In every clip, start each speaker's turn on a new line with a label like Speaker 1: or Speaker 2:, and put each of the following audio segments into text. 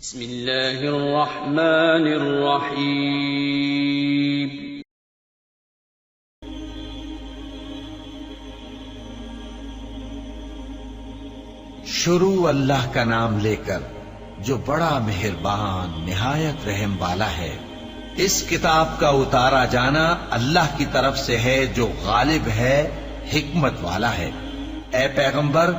Speaker 1: بسم اللہ الرحمن الرحیم
Speaker 2: شروع اللہ کا نام لے کر جو بڑا مہربان نہایت رحم والا ہے۔ اس کتاب کا اتارا جانا اللہ کی طرف سے ہے جو غالب ہے، حکمت والا ہے۔ اے پیغمبر،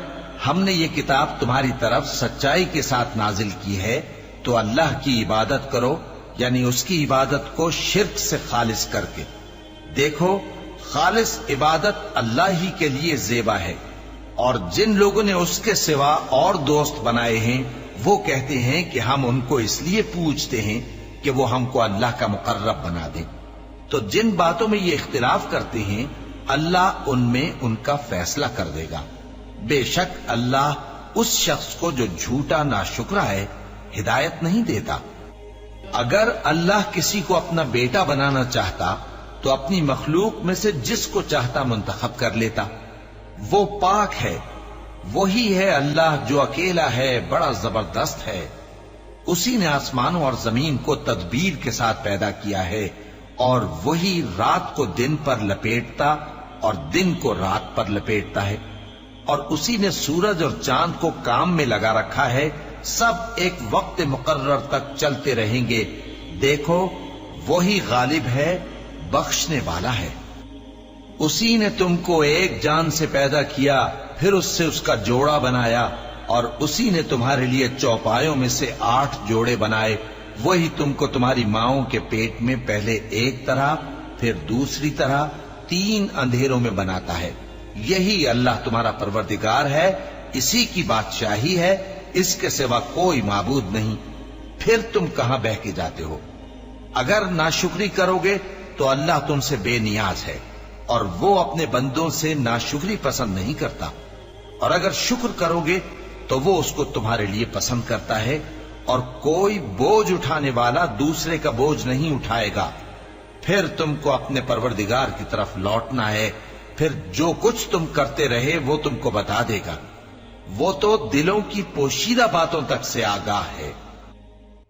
Speaker 2: ہم نے یہ کتاب تمہاری طرف سچائی کے ساتھ نازل کی ہے، تو اللہ کی عبادت کرو، یعنی اس کی عبادت کو شرک سے خالص کر کے۔ دیکھو، خالص عبادت اللہ ہی کے لیے زیبا ہے، اور جن لوگوں نے اس کے سوا اور دوست بنائے ہیں وہ کہتے ہیں کہ ہم ان کو اس لیے پوجتے ہیں کہ وہ ہم کو اللہ کا مقرب بنا دیں۔ تو جن باتوں میں یہ اختلاف کرتے ہیں اللہ ان میں ان کا فیصلہ کر دے گا۔ بے شک اللہ اس شخص کو جو جھوٹا ناشکرا ہے ہدایت نہیں دیتا۔ اگر اللہ کسی کو اپنا بیٹا بنانا چاہتا تو اپنی مخلوق میں سے جس کو چاہتا منتخب کر لیتا۔ وہ پاک ہے، وہی ہے اللہ جو اکیلا ہے، بڑا زبردست ہے۔ اسی نے آسمانوں اور زمین کو تدبیر کے ساتھ پیدا کیا ہے، اور وہی رات کو دن پر لپیٹتا اور دن کو رات پر لپیٹتا ہے، اور اسی نے سورج اور چاند کو کام میں لگا رکھا ہے، سب ایک وقت مقرر تک چلتے رہیں گے۔ دیکھو، وہی غالب ہے، بخشنے والا ہے۔ اسی نے تم کو ایک جان سے پیدا کیا، پھر اس سے اس کا جوڑا بنایا، اور اسی نے تمہارے لیے چوپایوں میں سے 8 جوڑے بنائے۔ وہی تم کو تمہاری ماؤں کے پیٹ میں پہلے ایک طرح، پھر دوسری طرح 3 اندھیروں میں بناتا ہے۔ یہی اللہ تمہارا پروردگار ہے، اسی کی بادشاہی ہے، اس کے سوا کوئی معبود نہیں۔ پھر تم کہاں بہہ کے جاتے ہو؟ اگر ناشکری کرو گے تو اللہ تم سے بے نیاز ہے، اور وہ اپنے بندوں سے ناشکری پسند نہیں کرتا، اور اگر شکر کرو گے تو وہ اس کو تمہارے لیے پسند کرتا ہے، اور کوئی بوجھ اٹھانے والا دوسرے کا بوجھ نہیں اٹھائے گا۔ پھر تم کو اپنے پروردگار کی طرف لوٹنا ہے، پھر جو کچھ تم کرتے رہے وہ تم کو بتا دے گا۔ وہ تو دلوں کی پوشیدہ باتوں تک سے آگاہ ہے۔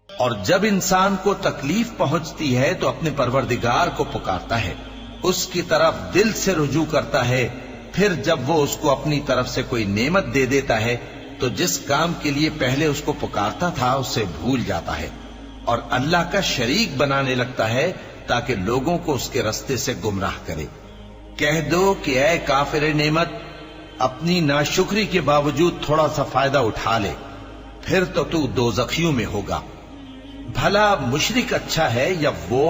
Speaker 2: اور جب انسان کو تکلیف پہنچتی ہے تو اپنے پروردگار کو پکارتا ہے، اس کی طرف دل سے رجوع کرتا ہے، پھر جب وہ اس کو اپنی طرف سے کوئی نعمت دے دیتا ہے تو جس کام کے لیے پہلے اس کو پکارتا تھا اسے بھول جاتا ہے، اور اللہ کا شریک بنانے لگتا ہے تاکہ لوگوں کو اس کے رستے سے گمراہ کرے۔ کہہ دو کہ اے کافر نعمت، اپنی ناشکری کے باوجود تھوڑا سا فائدہ اٹھا لے، پھر تو تو دوزخیوں میں ہوگا۔ بھلا مشرک اچھا ہے یا وہ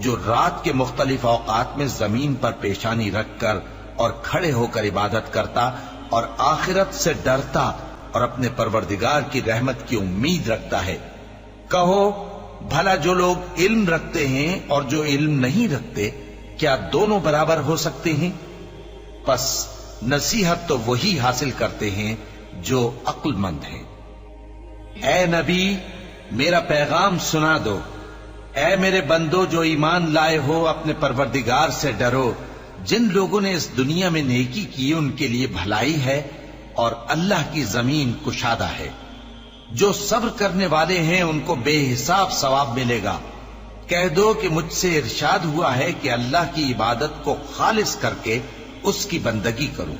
Speaker 2: جو رات کے مختلف اوقات میں زمین پر پیشانی رکھ کر اور کھڑے ہو کر عبادت کرتا اور آخرت سے ڈرتا اور اپنے پروردگار کی رحمت کی امید رکھتا ہے۔ کہو، بھلا جو لوگ علم رکھتے ہیں اور جو علم نہیں رکھتے، کیا دونوں برابر ہو سکتے ہیں؟ پس نصیحت تو وہی حاصل کرتے ہیں جو عقل مند ہیں۔ اے نبی، میرا پیغام سنا دو۔ اے میرے بندو جو ایمان لائے ہو، اپنے پروردگار سے ڈرو۔ جن لوگوں نے اس دنیا میں نیکی کی ان کے لیے بھلائی ہے، اور اللہ کی زمین کشادہ ہے۔ جو صبر کرنے والے ہیں ان کو بے حساب ثواب ملے گا۔ کہہ دو کہ مجھ سے ارشاد ہوا ہے کہ اللہ کی عبادت کو خالص کر کے اس کی بندگی کروں،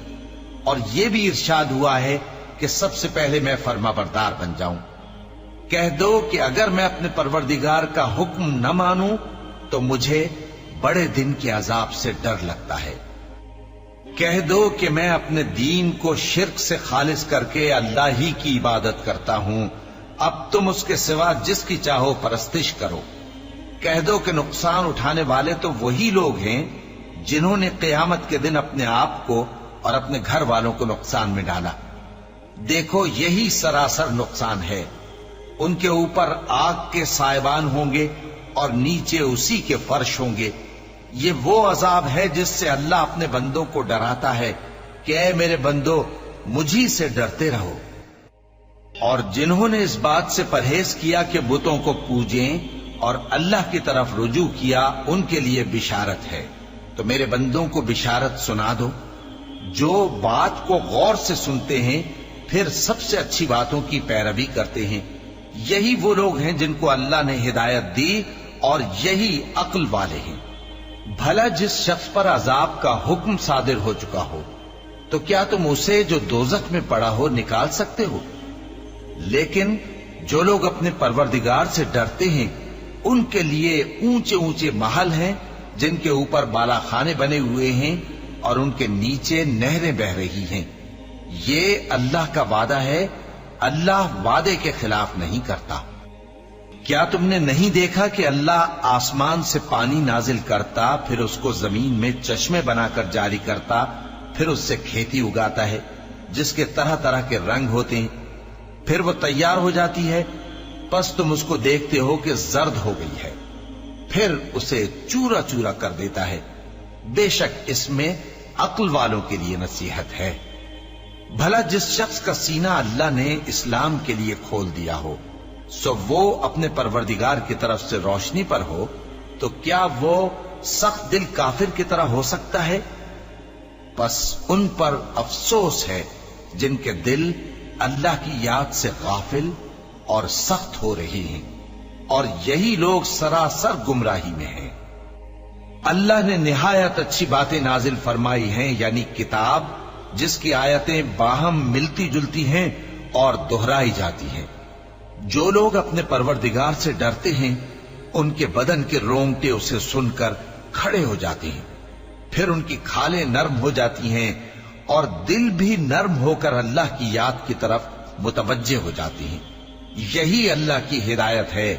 Speaker 2: اور یہ بھی ارشاد ہوا ہے کہ سب سے پہلے میں فرما بردار بن جاؤں۔ کہہ دو کہ اگر میں اپنے پروردگار کا حکم نہ مانوں تو مجھے بڑے دن کے عذاب سے ڈر لگتا ہے۔ کہہ دو کہ میں اپنے دین کو شرک سے خالص کر کے اللہ ہی کی عبادت کرتا ہوں، اب تم اس کے سوا جس کی چاہو پرستش کرو۔ کہہ دو کہ نقصان اٹھانے والے تو وہی لوگ ہیں جنہوں نے قیامت کے دن اپنے آپ کو اور اپنے گھر والوں کو نقصان میں ڈالا۔ دیکھو، یہی سراسر نقصان ہے۔ ان کے اوپر آگ کے سائبان ہوں گے اور نیچے اسی کے فرش ہوں گے۔ یہ وہ عذاب ہے جس سے اللہ اپنے بندوں کو ڈراتا ہے کہ اے میرے بندو، مجھی سے ڈرتے رہو۔ اور جنہوں نے اس بات سے پرہیز کیا کہ بتوں کو پوجیں اور اللہ کی طرف رجوع کیا، ان کے لیے بشارت ہے۔ تو میرے بندوں کو بشارت سنا دو۔ جو بات کو غور سے سنتے ہیں پھر سب سے اچھی باتوں کی پیروی کرتے ہیں، یہی وہ لوگ ہیں جن کو اللہ نے ہدایت دی اور یہی عقل والے ہیں۔ بھلا جس شخص پر عذاب کا حکم صادر ہو چکا ہو تو کیا تم اسے جو دوزخ میں پڑا ہو نکال سکتے ہو؟ لیکن جو لوگ اپنے پروردگار سے ڈرتے ہیں ان کے لیے اونچے اونچے محل ہیں جن کے اوپر بالا خانے بنے ہوئے ہیں اور ان کے نیچے نہریں بہ رہی ہیں۔ یہ اللہ کا وعدہ ہے، اللہ وعدے کے خلاف نہیں کرتا۔ کیا تم نے نہیں دیکھا کہ اللہ آسمان سے پانی نازل کرتا، پھر اس کو زمین میں چشمے بنا کر جاری کرتا، پھر اس سے کھیتی اگاتا ہے جس کے طرح طرح کے رنگ ہوتے ہیں، پھر وہ تیار ہو جاتی ہے، پس تم اس کو دیکھتے ہو کہ زرد ہو گئی ہے، پھر اسے چورا چورا کر دیتا ہے۔ بے شک اس میں عقل والوں کے لیے نصیحت ہے۔ بھلا جس شخص کا سینہ اللہ نے اسلام کے لیے کھول دیا ہو سو وہ اپنے پروردگار کی طرف سے روشنی پر ہو، تو کیا وہ سخت دل کافر کی طرح ہو سکتا ہے؟ پس ان پر افسوس ہے جن کے دل اللہ کی یاد سے غافل اور سخت ہو رہے ہیں، اور یہی لوگ سراسر گمراہی میں ہیں۔ اللہ نے نہایت اچھی باتیں نازل فرمائی ہیں، یعنی کتاب جس کی آیتیں باہم ملتی جلتی ہیں اور دہرائی جاتی ہیں۔ جو لوگ اپنے پروردگار سے ڈرتے ہیں ان کے بدن کے رونگٹے اسے سن کر کھڑے ہو جاتے ہیں، پھر ان کی کھالیں نرم ہو جاتی ہیں اور دل بھی نرم ہو کر اللہ کی یاد کی طرف متوجہ ہو جاتی ہیں۔ یہی اللہ کی ہدایت ہے،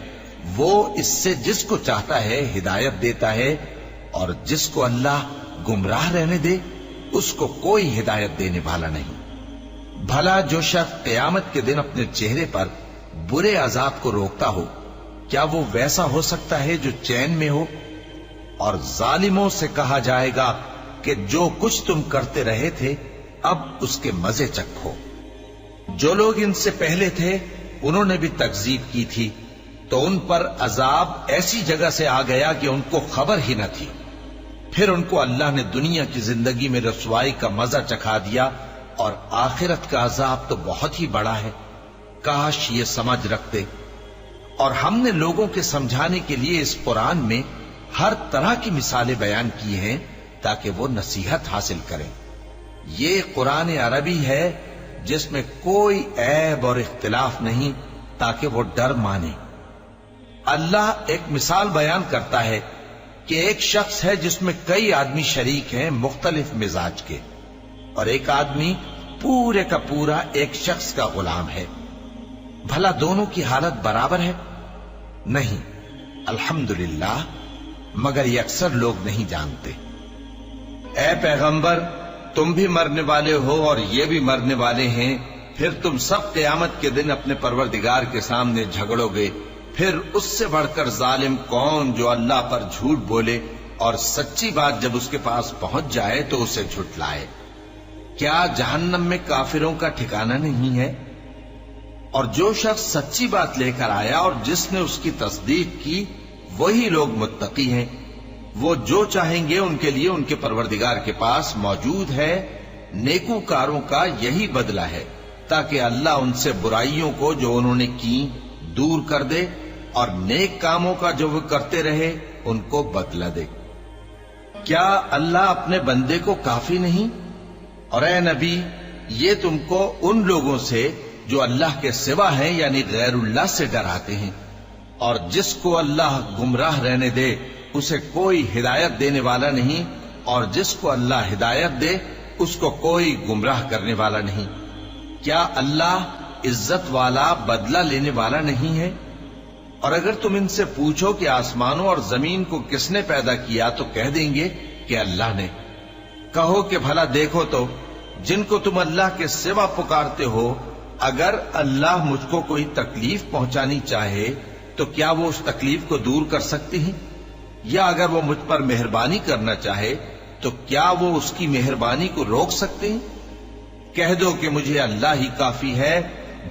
Speaker 2: وہ اس سے جس کو چاہتا ہے ہدایت دیتا ہے، اور جس کو اللہ گمراہ رہنے دے اس کو کوئی ہدایت دینے والا نہیں۔ بھلا جو شخص قیامت کے دن اپنے چہرے پر برے عذاب کو روکتا ہو، کیا وہ ویسا ہو سکتا ہے جو چین میں ہو؟ اور ظالموں سے کہا جائے گا کہ جو کچھ تم کرتے رہے تھے اب اس کے مزے چکھو۔ جو لوگ ان سے پہلے تھے انہوں نے بھی تکذیب کی تھی، تو ان پر عذاب ایسی جگہ سے آ گیا کہ ان کو خبر ہی نہ تھی۔ پھر ان کو اللہ نے دنیا کی زندگی میں رسوائی کا مزہ چکھا دیا، اور آخرت کا عذاب تو بہت ہی بڑا ہے۔ کاش یہ سمجھ رکھتے۔ اور ہم نے لوگوں کے سمجھانے کے لیے اس قرآن میں ہر طرح کی مثالیں بیان کی ہیں تاکہ وہ نصیحت حاصل کریں۔ یہ قرآن عربی ہے جس میں کوئی عیب اور اختلاف نہیں، تاکہ وہ ڈر مانے۔ اللہ ایک مثال بیان کرتا ہے کہ ایک شخص ہے جس میں کئی آدمی شریک ہیں مختلف مزاج کے، اور ایک آدمی پورے کا پورا ایک شخص کا غلام ہے۔ بھلا دونوں کی حالت برابر ہے؟ نہیں، الحمدللہ، مگر یہ اکثر لوگ نہیں جانتے۔ اے پیغمبر، تم بھی مرنے والے ہو اور یہ بھی مرنے والے ہیں، پھر تم سب قیامت کے دن اپنے پروردگار کے سامنے جھگڑو گے، پھر اس سے بڑھ کر ظالم کون جو اللہ پر جھوٹ بولے اور سچی بات جب اس کے پاس پہنچ جائے تو اسے جھٹلائے۔ کیا جہنم میں کافروں کا ٹھکانہ نہیں ہے؟ اور جو شخص سچی بات لے کر آیا اور جس نے اس کی تصدیق کی وہی لوگ متقی ہیں۔ وہ جو چاہیں گے ان کے لیے ان کے پروردگار کے پاس موجود ہے، نیکوکاروں کا یہی بدلہ ہے، تاکہ اللہ ان سے برائیوں کو جو انہوں نے کی دور کر دے اور نیک کاموں کا جو وہ کرتے رہے ان کو بدلہ دے۔ کیا اللہ اپنے بندے کو کافی نہیں؟ اور اے نبی، یہ تم کو ان لوگوں سے جو اللہ کے سوا ہیں یعنی غیر اللہ سے ڈراتے ہیں، اور جس کو اللہ گمراہ رہنے دے اسے کوئی ہدایت دینے والا نہیں، اور جس کو اللہ ہدایت دے اس کو کوئی گمراہ کرنے والا نہیں۔ کیا اللہ عزت والا بدلہ لینے والا نہیں ہے؟ اور اگر تم ان سے پوچھو کہ آسمانوں اور زمین کو کس نے پیدا کیا تو کہہ دیں گے کہ اللہ نے۔ کہو کہ بھلا دیکھو تو جن کو تم اللہ کے سوا پکارتے ہو، اگر اللہ مجھ کو کوئی تکلیف پہنچانی چاہے تو کیا وہ اس تکلیف کو دور کر سکتے ہیں؟ یا اگر وہ مجھ پر مہربانی کرنا چاہے تو کیا وہ اس کی مہربانی کو روک سکتے ہیں؟ کہہ دو کہ مجھے اللہ ہی کافی ہے،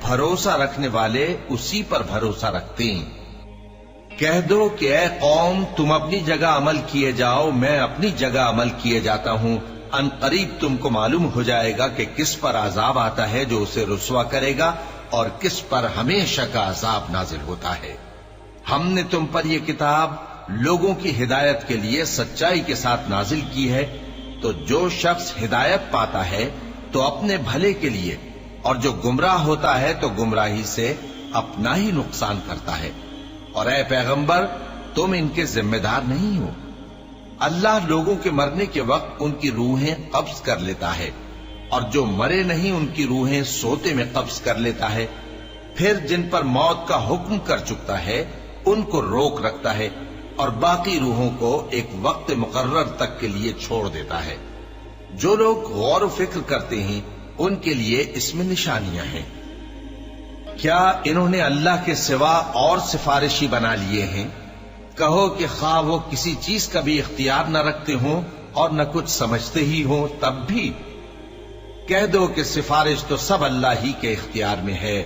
Speaker 2: بھروسہ رکھنے والے اسی پر بھروسہ رکھتے ہیں۔ کہہ دو کہ اے قوم، تم اپنی جگہ عمل کیے جاؤ، میں اپنی جگہ عمل کیے جاتا ہوں، ان قریب تم کو معلوم ہو جائے گا کہ کس پر عذاب آتا ہے جو اسے رسوا کرے گا، اور کس پر ہمیشہ کا عذاب نازل ہوتا ہے۔ ہم نے تم پر یہ کتاب لوگوں کی ہدایت کے لیے سچائی کے ساتھ نازل کی ہے، تو جو شخص ہدایت پاتا ہے تو اپنے بھلے کے لیے، اور جو گمراہ ہوتا ہے تو گمراہی سے اپنا ہی نقصان کرتا ہے۔ اور اے پیغمبر، تم ان کے ذمہ دار نہیں ہو۔ اللہ لوگوں کے مرنے کے وقت ان کی روحیں قبض کر لیتا ہے، اور جو مرے نہیں ان کی روحیں سوتے میں قبض کر لیتا ہے، پھر جن پر موت کا حکم کر چکتا ہے ان کو روک رکھتا ہے، اور باقی روحوں کو ایک وقت مقرر تک کے لیے چھوڑ دیتا ہے۔ جو لوگ غور و فکر کرتے ہیں ان کے لیے اس میں نشانیاں ہیں۔ کیا انہوں نے اللہ کے سوا اور سفارشی بنا لیے ہیں؟ کہو کہ خواہ وہ کسی چیز کا بھی اختیار نہ رکھتے ہوں اور نہ کچھ سمجھتے ہی ہوں تب بھی کہہ دو کہ سفارش تو سب اللہ ہی کے اختیار میں ہے،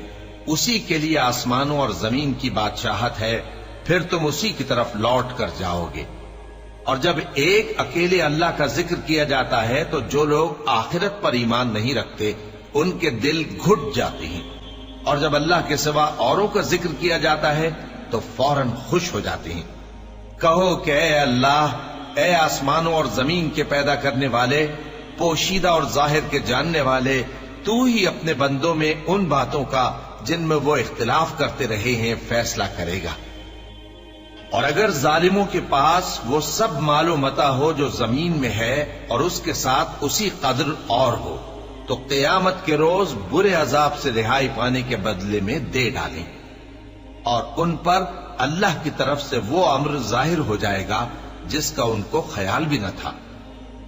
Speaker 2: اسی کے لیے آسمانوں اور زمین کی بادشاہت ہے، پھر تم اسی کی طرف لوٹ کر جاؤ گے۔ اور جب ایک اکیلے اللہ کا ذکر کیا جاتا ہے تو جو لوگ آخرت پر ایمان نہیں رکھتے ان کے دل گھٹ جاتے ہیں، اور جب اللہ کے سوا اوروں کا ذکر کیا جاتا ہے تو فوراً خوش ہو جاتے ہیں۔ کہو کہ اے اللہ، اے آسمانوں اور زمین کے پیدا کرنے والے، پوشیدہ اور ظاہر کے جاننے والے، تو ہی اپنے بندوں میں ان باتوں کا جن میں وہ اختلاف کرتے رہے ہیں فیصلہ کرے گا۔ اور اگر ظالموں کے پاس وہ سب مال و متاع ہو جو زمین میں ہے اور اس کے ساتھ اسی قدر اور ہو تو قیامت کے روز برے عذاب سے رہائی پانے کے بدلے میں دے ڈالیں، اور ان پر اللہ کی طرف سے وہ امر ظاہر ہو جائے گا جس کا ان کو خیال بھی نہ تھا،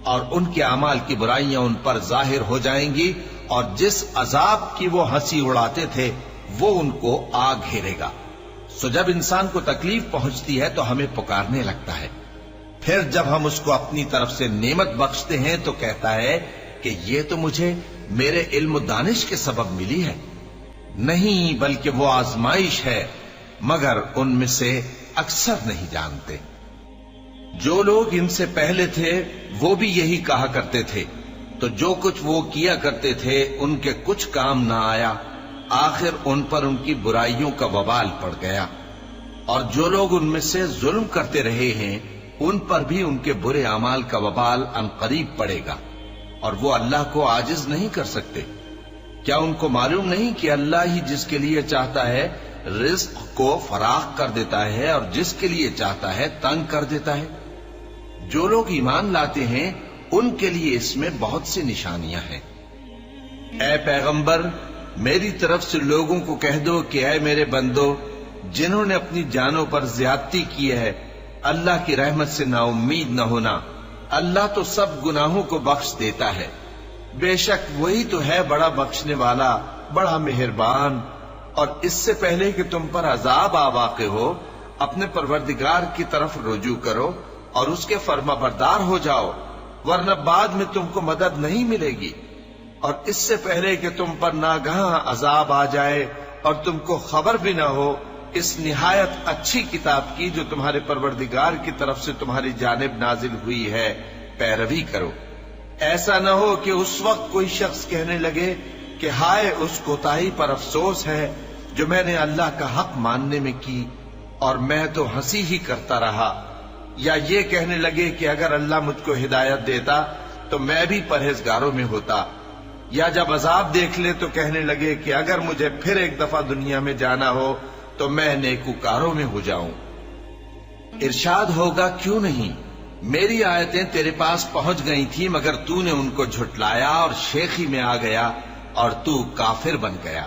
Speaker 2: اور ان کے اعمال کی برائیاں ان پر ظاہر ہو جائیں گی، اور جس عذاب کی وہ ہنسی اڑاتے تھے وہ ان کو آ گھیرے گا۔ سو جب انسان کو تکلیف پہنچتی ہے تو ہمیں پکارنے لگتا ہے، پھر جب ہم اس کو اپنی طرف سے نعمت بخشتے ہیں تو کہتا ہے کہ یہ تو مجھے میرے علم و دانش کے سبب ملی ہے۔ نہیں، بلکہ وہ آزمائش ہے، مگر ان میں سے اکثر نہیں جانتے۔ جو لوگ ان سے پہلے تھے وہ بھی یہی کہا کرتے تھے، تو جو کچھ وہ کیا کرتے تھے ان کے کچھ کام نہ آیا، آخر ان پر ان کی برائیوں کا وبال پڑ گیا۔ اور جو لوگ ان میں سے ظلم کرتے رہے ہیں ان پر بھی ان کے برے اعمال کا وبال عنقریب پڑے گا، اور وہ اللہ کو عاجز نہیں کر سکتے۔ کیا ان کو معلوم نہیں کہ اللہ ہی جس کے لیے چاہتا ہے رزق کو فراخ کر دیتا ہے اور جس کے لیے چاہتا ہے تنگ کر دیتا ہے؟ جو لوگ ایمان لاتے ہیں ان کے لیے اس میں بہت سی نشانیاں ہیں۔ اے پیغمبر، میری طرف سے لوگوں کو کہہ دو کہ اے میرے بندو، جنہوں نے اپنی جانوں پر زیادتی کی ہے، اللہ کی رحمت سے نا امید نہ ہونا۔ اللہ تو سب گناہوں کو بخش دیتا ہے، بے شک وہی تو ہے بڑا بخشنے والا، بڑا مہربان۔ اور اس سے پہلے کہ تم پر عذاب آ واقع ہو، اپنے پروردگار کی طرف رجوع کرو اور اس کے فرما بردار ہو جاؤ، ورنہ بعد میں تم کو مدد نہیں ملے گی۔ اور اس سے پہلے کہ تم پر ناگہاں عذاب آ جائے اور تم کو خبر بھی نہ ہو، اس نہایت اچھی کتاب کی جو تمہارے پروردگار کی طرف سے تمہاری جانب نازل ہوئی ہے پیروی کرو۔ ایسا نہ ہو کہ اس وقت کوئی شخص کہنے لگے کہ ہائے اس کوتاہی پر افسوس ہے جو میں نے اللہ کا حق ماننے میں کی، اور میں تو ہنسی ہی کرتا رہا۔ یا یہ کہنے لگے کہ اگر اللہ مجھ کو ہدایت دیتا تو میں بھی پرہیزگاروں میں ہوتا۔ یا جب عذاب دیکھ لے تو کہنے لگے کہ اگر مجھے پھر ایک دفعہ دنیا میں جانا ہو تو میں نیکوکاروں میں ہو جاؤں۔ ارشاد ہوگا کیوں نہیں، میری آیتیں تیرے پاس پہنچ گئی تھی مگر تو نے ان کو جھٹلایا اور شیخی میں آ گیا اور تو کافر بن گیا۔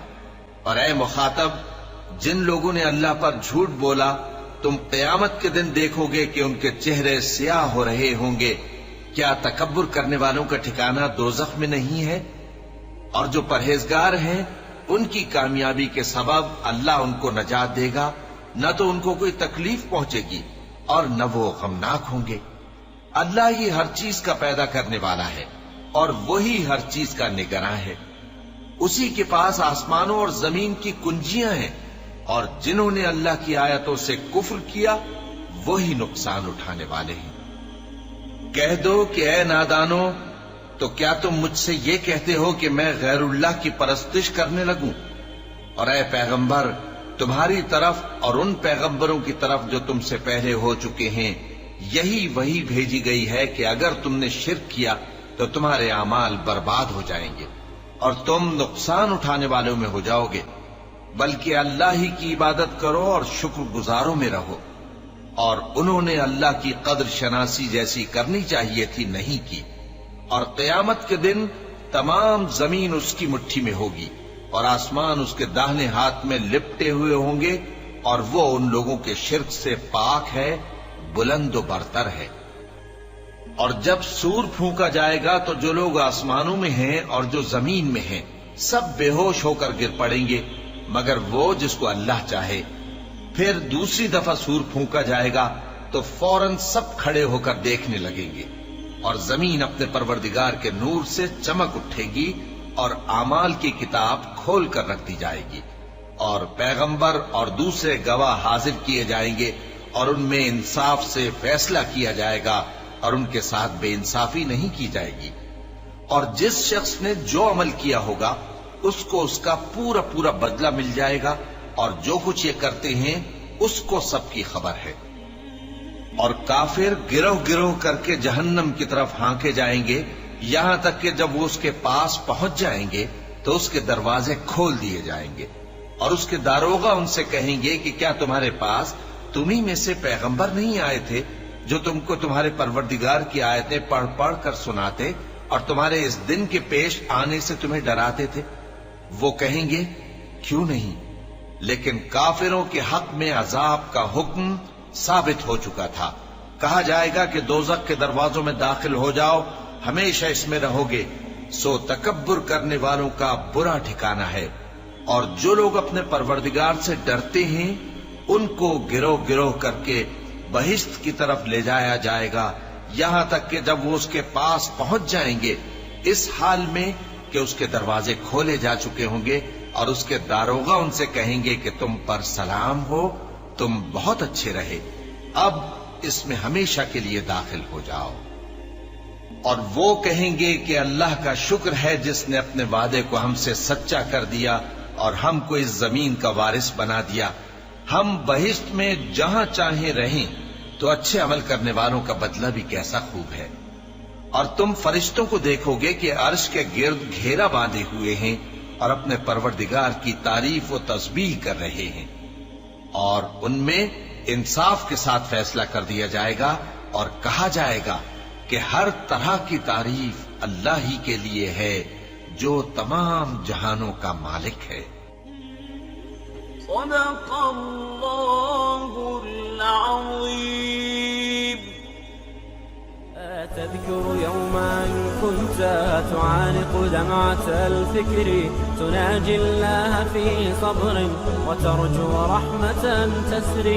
Speaker 2: اور اے مخاطب، جن لوگوں نے اللہ پر جھوٹ بولا تم قیامت کے دن دیکھو گے کہ ان کے چہرے سیاہ ہو رہے ہوں گے۔ کیا تکبر کرنے والوں کا ٹھکانہ دوزخ میں نہیں ہے؟ اور جو پرہیزگار ہیں ان کی کامیابی کے سبب اللہ ان کو نجات دے گا، نہ تو ان کو کوئی تکلیف پہنچے گی اور نہ وہ غمناک ہوں گے۔ اللہ ہی ہر چیز کا پیدا کرنے والا ہے اور وہی ہر چیز کا نگراں ہے۔ اسی کے پاس آسمانوں اور زمین کی کنجیاں ہیں، اور جنہوں نے اللہ کی آیتوں سے کفر کیا وہی نقصان اٹھانے والے ہیں۔ کہہ دو کہ اے نادانو، تو کیا تم مجھ سے یہ کہتے ہو کہ میں غیر اللہ کی پرستش کرنے لگوں؟ اور اے پیغمبر تمہاری طرف اور ان پیغمبروں کی طرف جو تم سے پہلے ہو چکے ہیں یہی وہی بھیجی گئی ہے کہ اگر تم نے شرک کیا تو تمہارے اعمال برباد ہو جائیں گے اور تم نقصان اٹھانے والوں میں ہو جاؤ گے، بلکہ اللہ ہی کی عبادت کرو اور شکر گزاروں میں رہو۔ اور انہوں نے اللہ کی قدر شناسی جیسی کرنی چاہیے تھی نہیں کی، اور قیامت کے دن تمام زمین اس کی مٹھی میں ہوگی اور آسمان اس کے داہنے ہاتھ میں لپٹے ہوئے ہوں گے، اور وہ ان لوگوں کے شرک سے پاک ہے، بلند و برتر ہے۔ اور جب سور پھونکا جائے گا تو جو لوگ آسمانوں میں ہیں اور جو زمین میں ہیں سب بے ہوش ہو کر گر پڑیں گے مگر وہ جس کو اللہ چاہے۔ پھر دوسری دفعہ سور پھونکا جائے گا تو فوراً سب کھڑے ہو کر دیکھنے لگیں گے، اور زمین اپنے پروردگار کے نور سے چمک اٹھے گی اور اعمال کی کتاب کھول کر رکھ دی جائے گی، اور پیغمبر اور دوسرے گواہ حاضر کیے جائیں گے، اور ان میں انصاف سے فیصلہ کیا جائے گا اور ان کے ساتھ بے انصافی نہیں کی جائے گی۔ اور جس شخص نے جو عمل کیا ہوگا اس کو اس کا پورا پورا بدلہ مل جائے گا، اور جو کچھ یہ کرتے ہیں اس کو سب کی خبر ہے۔ اور کافر گروہ گروہ کر کے جہنم کی طرف ہانکے جائیں گے، یہاں تک کہ جب وہ اس کے پاس پہنچ جائیں گے تو اس کے دروازے کھول دیے جائیں گے، اور اس کے داروغہ ان سے کہیں گے کہ کیا تمہارے پاس تمہیں میں سے پیغمبر نہیں آئے تھے جو تم کو تمہارے پروردگار کی آیتیں پڑھ پڑھ کر سناتے اور تمہارے اس دن کے پیش آنے سے تمہیں ڈراتے تھے؟ وہ کہیں گے کیوں نہیں، لیکن کافروں کے حق میں عذاب کا حکم ثابت ہو چکا تھا۔ کہا جائے گا کہ دوزخ کے دروازوں میں داخل ہو جاؤ، ہمیشہ اس میں رہو گے، سو تکبر کرنے والوں کا برا ٹھکانہ ہے۔ اور جو لوگ اپنے پروردگار سے ڈرتے ہیں ان کو گروہ گروہ کر کے بہشت کی طرف لے جایا جائے گا، یہاں تک کہ جب وہ اس کے پاس پہنچ جائیں گے اس حال میں کہ اس کے دروازے کھولے جا چکے ہوں گے، اور اس کے داروغہ ان سے کہیں گے کہ تم پر سلام ہو، تم بہت اچھے رہے، اب اس میں ہمیشہ کے لیے داخل ہو جاؤ۔ اور وہ کہیں گے کہ اللہ کا شکر ہے جس نے اپنے وعدے کو ہم سے سچا کر دیا اور ہم کو اس زمین کا وارث بنا دیا، ہم بہشت میں جہاں چاہیں رہیں، تو اچھے عمل کرنے والوں کا بدلہ بھی کیسا خوب ہے۔ اور تم فرشتوں کو دیکھو گے کہ عرش کے گرد گھیرا باندھے ہوئے ہیں اور اپنے پروردگار کی تعریف و تسبیح کر رہے ہیں، اور ان میں انصاف کے ساتھ فیصلہ کر دیا جائے گا، اور کہا جائے گا کہ ہر طرح کی تعریف اللہ ہی کے لیے ہے جو تمام جہانوں کا مالک ہے۔
Speaker 3: صدق اللہ العظیم۔ تذكر يوما كنت تعانق دمعة الفكر، تناجي الله في صبر وترجو رحمة تسري